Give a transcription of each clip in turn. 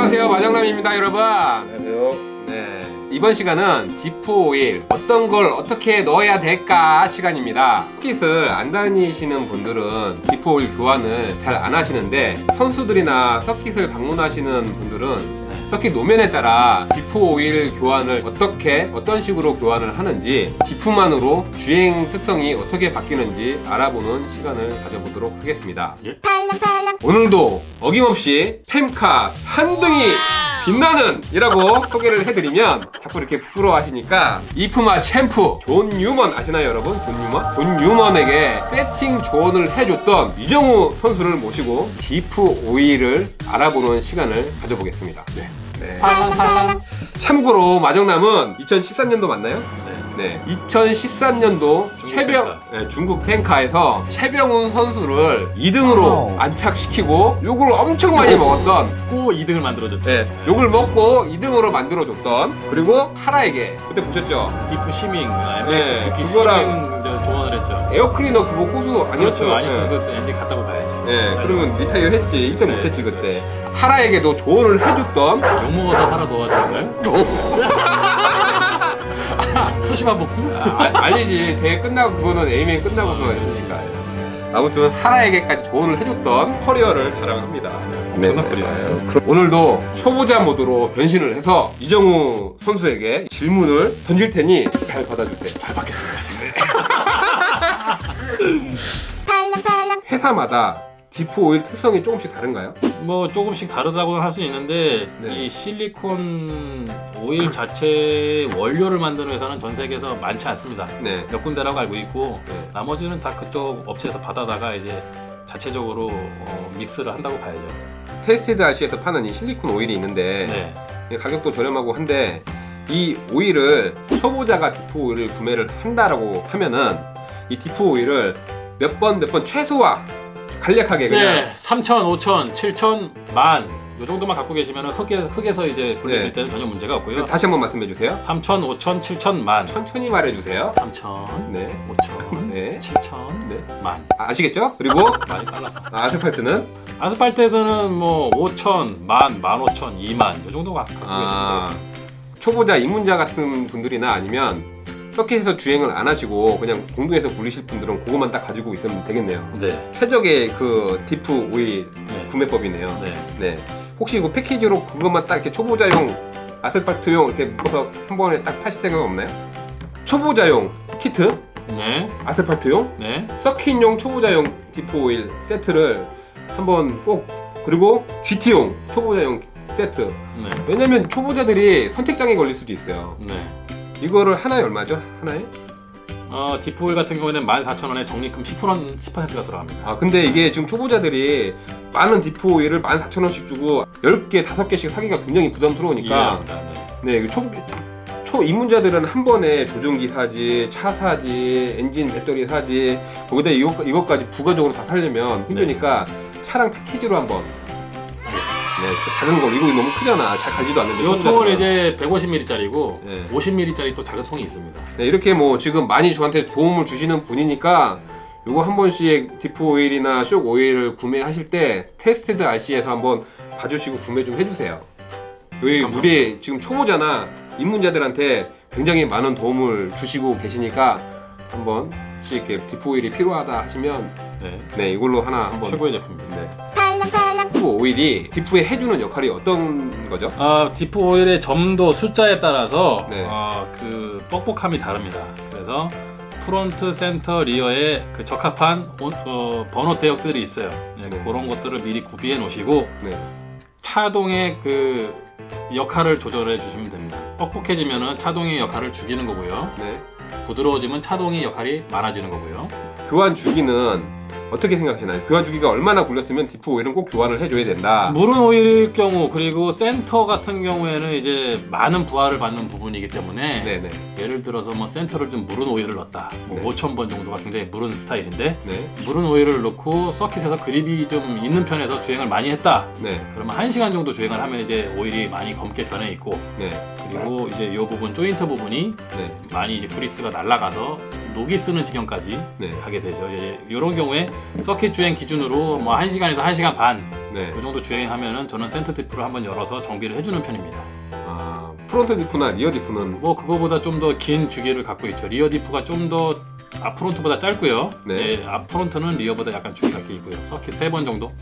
안녕하세요, 마정남입니다, 여러분. 안녕하세요. 네, 이번 시간은 디프 오일 어떤 걸 어떻게 넣어야 될까 시간입니다. 서킷을 안 다니시는 분들은 디프 오일 교환을 잘 안 하시는데, 선수들이나 서킷을 방문하시는 분들은 서킷 노면에 따라 디프 오일 교환을 어떤 식으로 교환을 하는지, 디프만으로 주행 특성이 어떻게 바뀌는지 알아보는 시간을 가져보도록 하겠습니다. 오늘도 어김없이 펜카 산등이 빛나는 이라고 소개를 해드리면 자꾸 이렇게 부끄러워하시니까, 이프마 챔프 존 뉴먼 아시나요, 여러분? 존 뉴먼? 존 뉴먼에게 세팅 조언을 해줬던 이정우 선수를 모시고 디프 오일을 알아보는 시간을 가져보겠습니다. 네. 참고로 마정남은 2013년도 맞나요? 네, 2013년도 중국 펜카에서 최병훈 선수를 2등으로 안착시키고 욕을 엄청 많이 먹었던, 꼭 2등을 만들어줬죠. 네, 욕을 먹고 2등으로 만들어줬던, 그리고 하라에게 그때 보셨죠? 디프 시밍, MS 네, 디프 그거랑 시밍 조언을 했죠. 에어클리너 그거 호수 아니었죠? 그렇죠. 안 했으면 그 엔진 갖다 봐야지. 네, 그러면 리타이어 했지. 입장 네, 못했지 그때. 그렇지. 하라에게도 조언을 해줬던, 욕먹어서 하나 도와주는가요? 소심한 목숨? 아니지, 대회 끝나고 그거는 에이맨 끝나고서 했으니까. 아무튼 하라에게까지 조언을 해줬던 커리어를 자랑합니다. 엄청난 커리어예요. 그럼 오늘도 초보자 모드로 변신을 해서 이정우 선수에게 질문을 던질 테니 잘 받아주세요. 잘 받겠습니다. 회사마다 디프 오일 특성이 조금씩 다른가요? 뭐 조금씩 다르다고는 할 수 있는데, 네. 이 실리콘 오일 자체 원료를 만드는 회사는 전 세계에서 많지 않습니다. 네. 몇 군데라고 알고 있고, 네. 나머지는 다 그쪽 업체에서 받아다가 이제 자체적으로 믹스를 한다고 봐야죠. 테스티드 RC에서 파는 이 실리콘 오일이 있는데, 네. 가격도 저렴하고 한데, 이 오일을 초보자가 디프 오일을 구매를 한다라고 하면은 이 디프 오일을 몇 번 최소화 간략하게 그냥, 네, 3,000, 5,000, 7,000, 10,000 요 정도만 갖고 계시면 흙에서 이제 굴리실 네. 때는 전혀 문제가 없고요. 다시 한번 말씀해 주세요. 3,000, 5,000, 7,000, 10,000. 천천히 말해 주세요. 3,000, 네. 5,000, 네. 7,000, 네. 10,000. 아시겠죠? 그리고 많이 빨라서. 아스팔트는 아스팔트에서는 뭐 5,000, 10,000, 15,000, 20,000 요 정도 갖고 계시면 되겠습니다. 초보자 입문자 같은 분들이나 아니면 서킷에서 주행을 안 하시고 그냥 공도에서 굴리실 분들은 그것만 딱 가지고 있으면 되겠네요. 네. 최적의 그 디프 오일 네. 구매법이네요. 네. 네. 혹시 이거 패키지로 그것만 딱 이렇게 초보자용 아스팔트용 이렇게 묶어서 한 번에 딱 파실 생각 없나요? 초보자용 키트, 네. 아스팔트용, 네. 서킷용 초보자용 디프 오일 세트를 한번 꼭, 그리고 GT용 초보자용 세트. 네. 왜냐면 초보자들이 선택장애 걸릴 수도 있어요. 네. 이거를 하나에 얼마죠? 하나에? 디프 오일 같은 경우에는 14,000원에 적립금 10%가 들어갑니다. 아, 근데 이게 지금 초보자들이 많은 디프 오일을 14,000원씩 주고 10개, 5개씩 사기가 굉장히 부담스러우니까, 이해합니다. 네. 네, 초 입문자들은 한 번에 조종기 사지, 차 사지, 엔진 배터리 사지, 거기다 이것까지 부가적으로 다 사려면 힘드니까 차량 패키지로 한번. 네, 작은 걸, 이거 너무 크잖아. 잘 가지도 않는데. 이 통은 이제 150ml짜리고 네. 50ml짜리 또 작은 통이 있습니다. 네, 이렇게 뭐 지금 많이 저한테 도움을 주시는 분이니까 요거 한 번씩 디프 오일이나 쇼 오일을 구매하실 때 테스티드 RC에서 한번 봐주시고 구매 좀 해주세요. 우리 지금 초보자나 입문자들한테 굉장히 많은 도움을 주시고 계시니까 한번 혹시 이렇게 디프 오일이 필요하다 하시면 네, 이걸로 하나 한번. 최고의 제품입니다. 네. 디프 오일이 디프에 해주는 역할이 어떤 거죠? 디프 오일의 점도 숫자에 따라서 네. 그 뻑뻑함이 다릅니다. 그래서 프론트, 센터, 리어에 그 적합한 번호 대역들이 있어요. 네, 네. 그런 것들을 미리 구비해 놓으시고 네. 차동의 그 역할을 조절해 주시면 됩니다. 뻑뻑해지면은 차동의 역할을 죽이는 거고요. 네. 부드러워지면 차동의 역할이 많아지는 거고요. 교환 주기는 어떻게 생각하시나요? 교환 주기가 얼마나 굴렸으면 디프 오일은 꼭 교환을 해줘야 된다. 무른 오일일 경우, 그리고 센터 같은 경우에는 이제 많은 부하를 받는 부분이기 때문에 네네. 예를 들어서 뭐 센터를 좀 무른 오일을 넣었다. 뭐 네. 5,000번 정도가 굉장히 무른 스타일인데, 네. 무른 오일을 넣고 서킷에서 그립이 좀 있는 편에서 주행을 많이 했다. 네. 그러면 1시간 정도 주행을 하면 이제 오일이 많이 검게 변해 있고, 네. 그리고 이제 이 부분 조인트 부분이 네. 많이 이제 브리스가 날아가서 녹이 쓰는 지경까지 네. 가게 되죠. 이런 경우에 서킷 주행 기준으로 뭐 1시간에서 1시간 반 네. 이 정도 주행하면은 저는 센터 디프를 한번 열어서 정비를 해주는 편입니다. 아, 프론트 디프나 리어 디프는 뭐 그거보다 좀 더 긴 주기를 갖고 있죠. 리어 디프가 좀 더 앞프론트보다 짧고요. 네. 예, 앞프론트는 리어보다 약간 주기가 길고요. 서킷 3번 정도.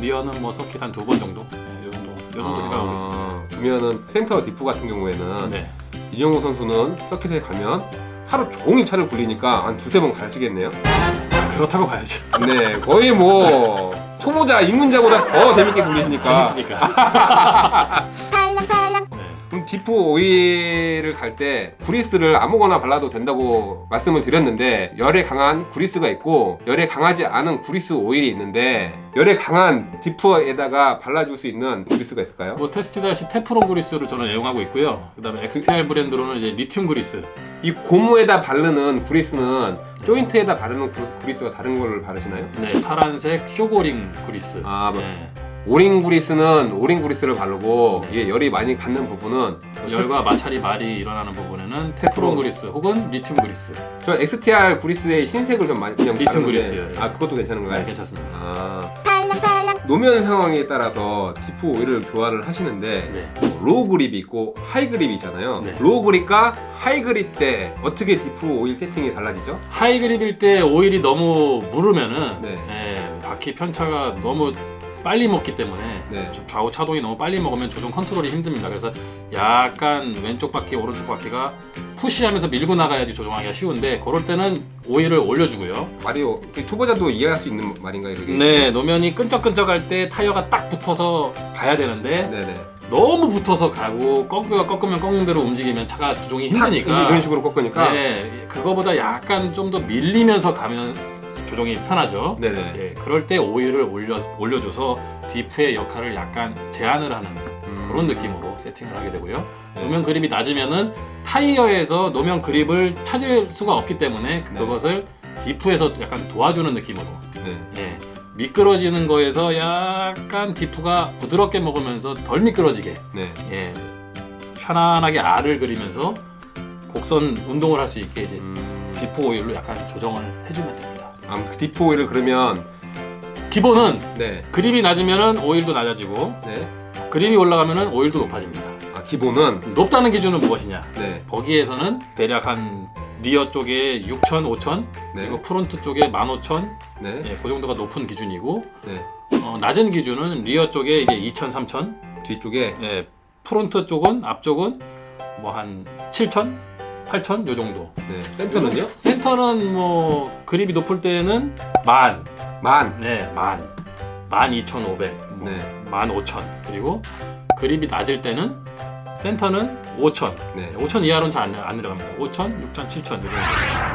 리어는 뭐 서킷 한 2번 정도. 예, 이 정도 생각하고 있습니다. 그러면은 센터 디프 같은 경우에는 네. 이정우 선수는 서킷에 가면 하루 종일 차를 굴리니까 한 두세 번 가시겠네요. 그렇다고 봐야죠. 네, 거의 뭐 초보자 입문자보다 더 재밌게 굴리시니까. 재밌으니까. 네. 그럼 디프 오일을 갈 때 구리스를 아무거나 발라도 된다고 말씀을 드렸는데 열에 강한 구리스가 있고 열에 강하지 않은 구리스 오일이 있는데 열에 강한 디프에다가 발라줄 수 있는 구리스가 있을까요? 뭐 테스티다시 테프론 그리스를 저는 애용하고 있고요. 그다음에 XTR 브랜드로는 이제 리튬 그리스. 이 고무에다 바르는 구리스는 조인트에다 바르는 구리스가 다른 걸 바르시나요? 네, 파란색 쇼고링 그리스. 아, 뭐 네. 오링 구리스는 오링 구리스를 바르고 네. 이게 열이 많이 받는 부분은 열과 마찰이 말이 일어나는 부분에는 테프론 그리스 혹은 리튬 그리스. 저 XTR 구리스의 흰색을 좀 많이 그냥 리튬 바르는데 그리스요, 예. 아, 그것도 괜찮은가요? 네, 괜찮습니다. 아, 노면 상황에 따라서 디프 오일을 교환을 하시는데 네. 로우 그립이 있고 하이 그립이 있잖아요. 네. 로우 그립과 하이 그립 때 어떻게 디프 오일 세팅이 달라지죠? 하이 그립일 때 오일이 너무 무르면은 네. 예, 바퀴 편차가 너무 빨리 먹기 때문에 네. 좌우 차동이 너무 빨리 먹으면 조종 컨트롤이 힘듭니다. 그래서 약간 왼쪽 바퀴 오른쪽 바퀴가 푸시하면서 밀고 나가야지 조종하기가 쉬운데 그럴 때는 오일을 올려주고요. 말이 초보자도 이해할 수 있는 말인가요? 이게? 네, 노면이 끈적끈적할 때 타이어가 딱 붙어서 가야 되는데 네네. 너무 붙어서 가고 꺾으면 꺾는 대로 움직이면 차가 조종이 힘드니까 이런 식으로 꺾으니까. 네, 그거보다 약간 좀 더 밀리면서 가면 조종이 편하죠. 네네. 예, 그럴 때 오일을 올려줘서 디프의 역할을 약간 제한을 하는 그런 느낌으로 세팅을 하게 되고요. 네. 노면 그립이 낮으면은 타이어에서 노면 그립을 찾을 수가 없기 때문에 그것을 디프에서 약간 도와주는 느낌으로 네. 예, 미끄러지는 거에서 약간 디프가 부드럽게 먹으면서 덜 미끄러지게 네. 예, 편안하게 알을 그리면서 곡선 운동을 할 수 있게 이제 디프 오일로 약간 조정을 해주면 됩니다. 그 디프 오일을 그러면 기본은 네. 그립이 낮으면은 오일도 낮아지고 네. 그립이 올라가면은 오일도 높아집니다. 아, 기본은 높다는 기준은 무엇이냐? 네. 거기에서는 대략 한 리어 쪽에 6,000, 5,000 네. 그리고 프론트 쪽에 15,000 네. 예, 그 정도가 높은 기준이고 네. 낮은 기준은 리어 쪽에 이제 2,000, 3,000 뒤쪽에 예, 프론트 쪽은 앞쪽은 뭐 한 7,000, 8,000 요 정도. 네. 센터는요? 센터는 뭐 그립이 높을 때는 만, 만. 12,500, 뭐 네. 15,000 그리고 그립이 낮을 때는 센터는 5,000, 네. 5,000 이하로는 잘 안 내려갑니다. 5,000, 6,000, 7,000 요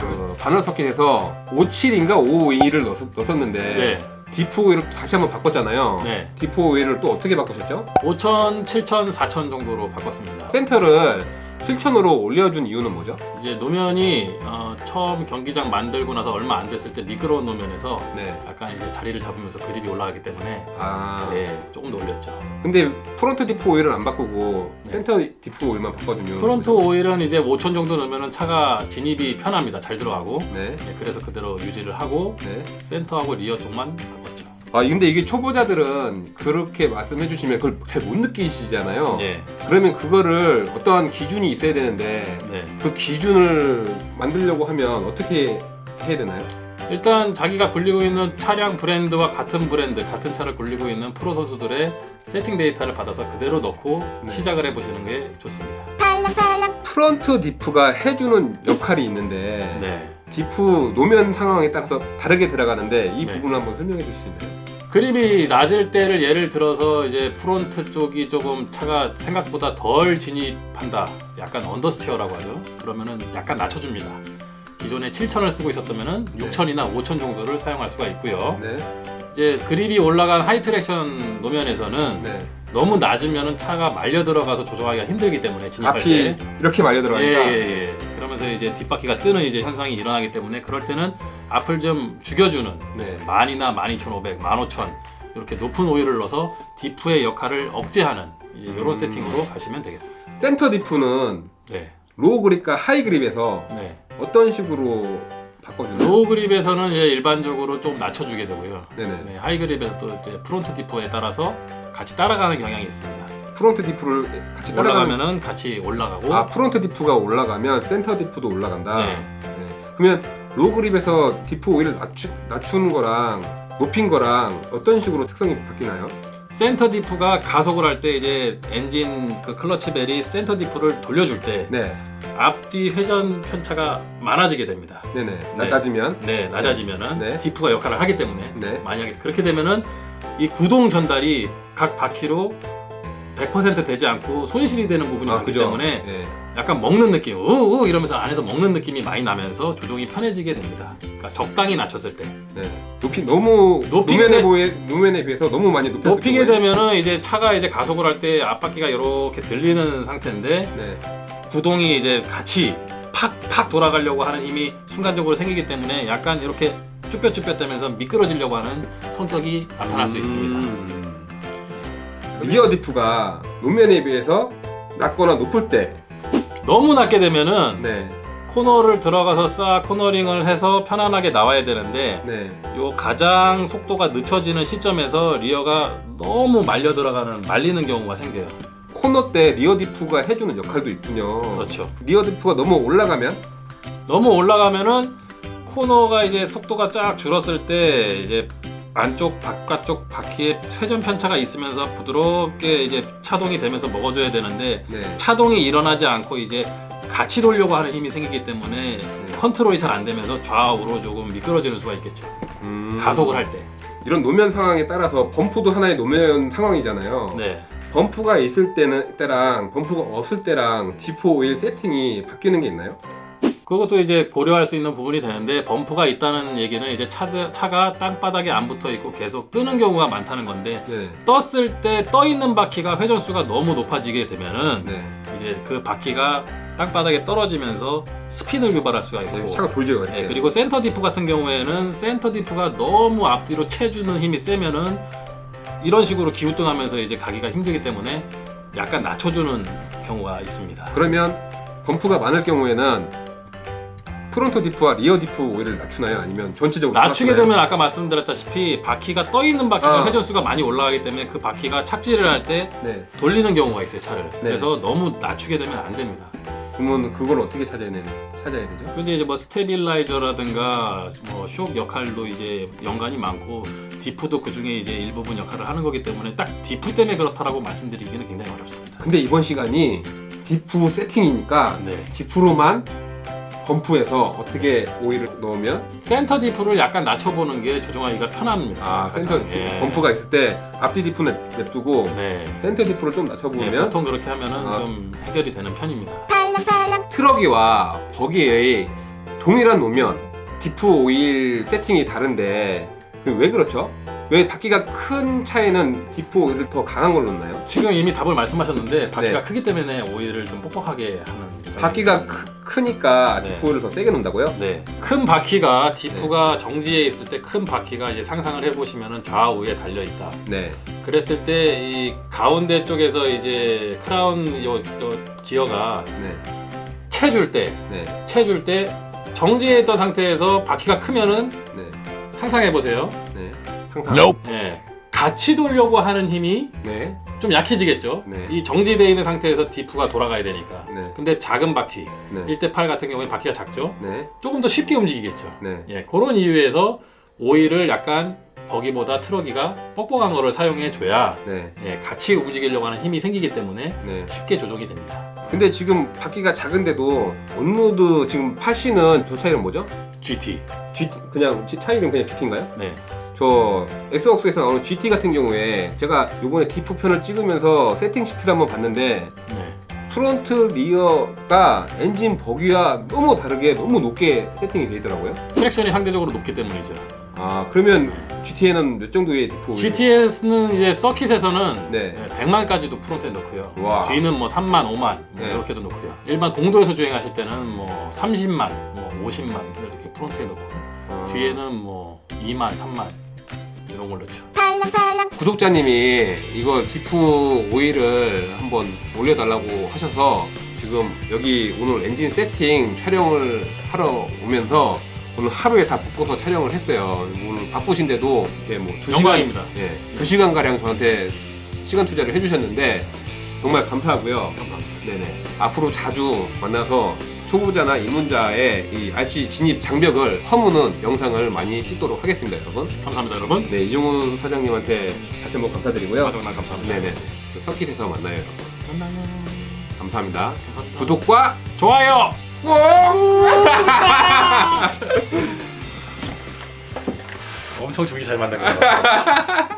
정도. 바늘 서킷에서 57인가 52를 넣었는데 네, 디프 오일을 또 다시 한번 바꿨잖아요. 네. 디프 오일을 또 어떻게 바꾸셨죠? 5,000, 7,000, 4,000 정도로 바꿨습니다. 센터를 7,000으로 올려준 이유는 뭐죠? 이제 노면이 처음 경기장 만들고 나서 얼마 안 됐을 때 미끄러운 노면에서 네. 약간 이제 자리를 잡으면서 그립이 올라가기 때문에 아. 네, 조금 더 올렸죠. 근데 프론트 디프 오일은 안 바꾸고 네. 센터 디프 오일만 바꿔주면 프론트 오일은 이제 5,000 정도 넣으면 차가 진입이 편합니다. 잘 들어가고. 네. 네, 그래서 그대로 유지를 하고 네. 센터하고 리어 쪽만 바꿨죠. 근데 이게 초보자들은 그렇게 말씀해 주시면 그걸 잘 못 느끼시잖아요. 예, 그러면 그거를 어떠한 기준이 있어야 되는데 네. 그 기준을 만들려고 하면 어떻게 해야 되나요? 일단 자기가 굴리고 있는 차량 브랜드와 같은 브랜드, 같은 차를 굴리고 있는 프로 선수들의 세팅 데이터를 받아서 그대로 넣고 네. 시작을 해보시는 게 좋습니다. 프론트 디프가 해주는 역할이 있는데 네. 디프 노면 상황에 따라서 다르게 들어가는데 이 네. 부분을 한번 설명해 주실 수 있나요? 그립이 낮을 때를 예를 들어서 이제 프론트 쪽이 조금 차가 생각보다 덜 진입한다. 약간 언더스티어라고 하죠. 그러면은 약간 낮춰줍니다. 기존에 7,000을 쓰고 있었다면은 6,000이나 5,000 정도를 사용할 수가 있고요. 네. 이제 그립이 올라간 하이 트랙션 노면에서는 네. 너무 낮으면은 차가 말려 들어가서 조정하기가 힘들기 때문에 진입할 앞이 때. 이렇게 말려 들어가니까 예. 그러면서 이제 뒷바퀴가 뜨는 이제 현상이 일어나기 때문에 그럴 때는 앞을 좀 죽여주는 네. 10,000이나 12,500, 15,000 이렇게 높은 오일을 넣어서 디프의 역할을 억제하는 이제 이런 세팅으로 가시면 되겠습니다. 센터 디프는 네, 로우 그립과 하이 그립에서 네. 어떤 식으로 바꿔주나요? 로우 그립에서는 이제 일반적으로 좀 낮춰주게 되고요. 네네. 네, 하이 그립에서도 이제 프론트 디프에 따라서 같이 따라가는 경향이 있습니다. 프론트 디프를 같이 따라가면 올라가면은 같이 올라가고. 아 프론트 디프가 올라가면 센터 디프도 올라간다. 네. 네. 그러면 로우 그립에서 디프 오일을 낮추는 거랑 높인 거랑 어떤 식으로 특성이 바뀌나요? 센터 디프가 가속을 할 때 이제 엔진 그 클러치 벨이 센터 디프를 돌려줄 때 네. 앞뒤 회전 편차가 많아지게 됩니다. 네네. 낮아지면. 네, 낮아지면은 네. 디프가 역할을 하기 때문에 네. 만약에 그렇게 되면은 이 구동 전달이 각 바퀴로 100% 되지 않고 손실이 되는 부분이 많기 그죠. 때문에 네. 약간 먹는 느낌, 우우 이러면서 안에서 먹는 느낌이 많이 나면서 조종이 편해지게 됩니다. 그러니까 적당히 낮췄을 때. 네. 너무 높이게 노면에 비해서 너무 많이 높였을 높이게 경우에. 되면은 이제 차가 이제 가속을 할 때 앞바퀴가 이렇게 들리는 상태인데 네. 구동이 이제 같이 팍팍 돌아가려고 하는 힘이 순간적으로 생기기 때문에 약간 이렇게 쭈뼛쭈뼛대면서 미끄러지려고 하는 성격이 나타날 수 있습니다. 리어 디프가 노면에 비해서 낮거나 높을 때 너무 낮게 되면은 네. 코너를 들어가서 싹 코너링을 해서 편안하게 나와야 되는데 네. 요 가장 속도가 늦춰지는 시점에서 리어가 너무 말리는 경우가 생겨요. 코너 때 리어 디프가 해주는 역할도 있군요. 그렇죠. 리어 디프가 너무 올라가면 너무 올라가면은 코너가 이제 속도가 쫙 줄었을 때 이제 안쪽 바깥쪽 바퀴에 회전 편차가 있으면서 부드럽게 이제 차동이 되면서 먹어줘야 되는데 네. 차동이 일어나지 않고 이제 같이 돌려고 하는 힘이 생기기 때문에 컨트롤이 잘 안 되면서 좌우로 조금 미끄러지는 수가 있겠죠. 가속을 할 때. 이런 노면 상황에 따라서 범프도 하나의 노면 상황이잖아요. 네. 범프가 있을 때랑 범프가 없을 때랑 디프 오일 세팅이 바뀌는 게 있나요? 그것도 이제 고려할 수 있는 부분이 되는데 범프가 있다는 얘기는 이제 차가 땅바닥에 안 붙어 있고 계속 뜨는 경우가 많다는 건데 네. 떴을 때 떠 있는 바퀴가 회전수가 너무 높아지게 되면은 네. 이제 그 바퀴가 땅바닥에 떨어지면서 스핀을 유발할 수가 있고 네. 차가 돌죠. 네, 그리고 센터 디프 같은 경우에는 센터 디프가 너무 앞뒤로 채주는 힘이 세면은 이런 식으로 기우뚱하면서 이제 가기가 힘들기 때문에 약간 낮춰주는 경우가 있습니다. 그러면 범프가 많을 경우에는 프론트 디프와 리어 디프 오일을 낮추나요? 아니면 전체적으로 낮추게 낮추나요? 되면 아까 말씀드렸다시피 바퀴가 떠 있는 바퀴가 아. 회전수가 많이 올라가기 때문에 그 바퀴가 착지를 할 때 네. 돌리는 경우가 있어요, 차를. 네. 그래서 너무 낮추게 되면 안 됩니다. 그러면 그걸 어떻게 찾아야 되죠? 근데 이제 뭐 스테빌라이저라든가 뭐 쇼크 역할도 이제 연관이 많고 디프도 그 중에 이제 일부분 역할을 하는 거기 때문에 딱 디프 때문에 그렇다라고 말씀드리기는 굉장히 어렵습니다. 근데 이번 시간이 디프 세팅이니까 네. 디프로만 범프에서 어떻게 오일을 넣으면 센터 디프를 약간 낮춰보는 게 조종하기가 편합니다. 센터 가장. 예. 범프가 있을 때 앞뒤 디프는 냅두고 네. 센터 디프를 좀 네, 낮춰보면 보통 그렇게 하면은 아. 좀 해결이 되는 편입니다. 트럭이와 버기의 동일한 노면 디프 오일 세팅이 다른데 왜 그렇죠? 왜 바퀴가 큰 차에는 디프 오일을 더 강한 걸 넣나요? 지금 이미 답을 말씀하셨는데 바퀴가 네. 크기 때문에 오일을 좀 뻑뻑하게 하는 바퀴가 크니까 네. 디프 오일을 더 세게 넣는다고요? 네. 큰 바퀴가 디프가 정지해 있을 때 큰 바퀴가 이제 상상을 해보시면은 좌우에 달려 있다. 네. 그랬을 때 이 가운데 쪽에서 이제 크라운 요 기어가 네. 채줄 때 정지해 있던 상태에서 바퀴가 크면은 네. 상상해 보세요. 네. 상상. 네. 같이 돌려고 하는 힘이 네. 좀 약해지겠죠. 네. 이 정지되어 있는 상태에서 디프가 돌아가야 되니까. 네. 근데 작은 바퀴, 네. 1대8 같은 경우에 바퀴가 작죠. 네. 조금 더 쉽게 움직이겠죠. 네. 예, 그런 이유에서 오일을 약간 버기보다 트럭이가 뻑뻑한 거를 사용해 줘야 네. 예, 같이 움직이려고 하는 힘이 생기기 때문에 네. 쉽게 조종이 됩니다. 근데 지금 바퀴가 작은데도 온로드 지금 파시는 저 차 이름 뭐죠? GT. 그냥 차 이름 그냥 GT인가요? 네. 저 S웍스에서 나오는 GT 같은 경우에 제가 요번에 디프 편을 찍으면서 세팅 시트를 한번 봤는데 네. 프론트 리어가 엔진 버기와 너무 다르게 너무 높게 세팅이 되어 있더라고요. 트랙션이 상대적으로 높기 때문이죠. 아 그러면 GT에는 몇 정도의 디프 오일? GTS는 이제 서킷에서는 네. 100만까지도 프론트에 넣고요. 와. 뒤는 뭐 3만, 5만 네. 이렇게도 넣고요. 일반 공도에서 주행하실 때는 뭐 30만, 뭐 50만 이렇게 프론트에 넣고 뒤에는 뭐 2만, 3만 이런 걸 넣죠. 구독자님이 이거 디프 오일을 한번 올려달라고 하셔서 지금 여기 오늘 엔진 세팅 촬영을 하러 오면서 오늘 하루에 다 묶어서 촬영을 했어요. 오늘 바쁘신데도 이렇게 뭐 2시간, 영광입니다. 예, 2시간 가량 저한테 시간 투자를 해주셨는데 정말 감사하고요. 감사합니다. 네네. 앞으로 자주 만나서 초보자나 입문자의 이 RC 진입 장벽을 허무는 영상을 많이 찍도록 하겠습니다, 여러분. 감사합니다, 여러분. 네, 이종훈 사장님한테 다시 한번 감사드리고요. 정말 감사합니다. 네네. 서킷에서 만나요, 여러분. 만나요. 감사합니다. 감사합니다. 구독과 좋아요. 엄청 주기 잘 만든 거예요.